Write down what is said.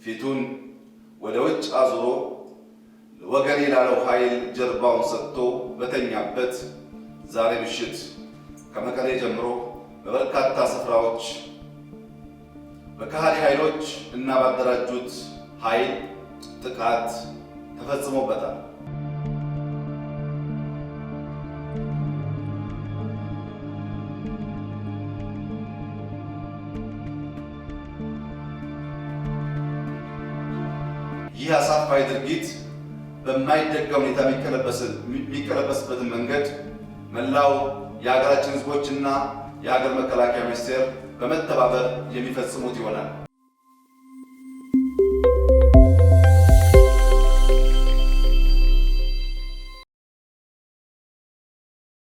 ፊቱን ወደ ውጭ አዙሮ ወገኔ ላለው ኃይል ጀርባውን ሰጥቶ በተኛበት ዛሬ ምሽት ከመቀሌ ጀምሮ በበርካታ ስፍራዎች በከሃዲ ኃይሎች እና ባደራጁት ኃይል ጥቃት ተፈጽሞበታል። ይህ አሳፋሪ ድርጊት በማይደገም ሁኔታ የሚቀለበስበትን መንገድ መላው የሀገራችን ሕዝቦችና የሀገር መከላከያ ሚኒስቴር በመተባበር የሚፈጽሙት ይሆናል።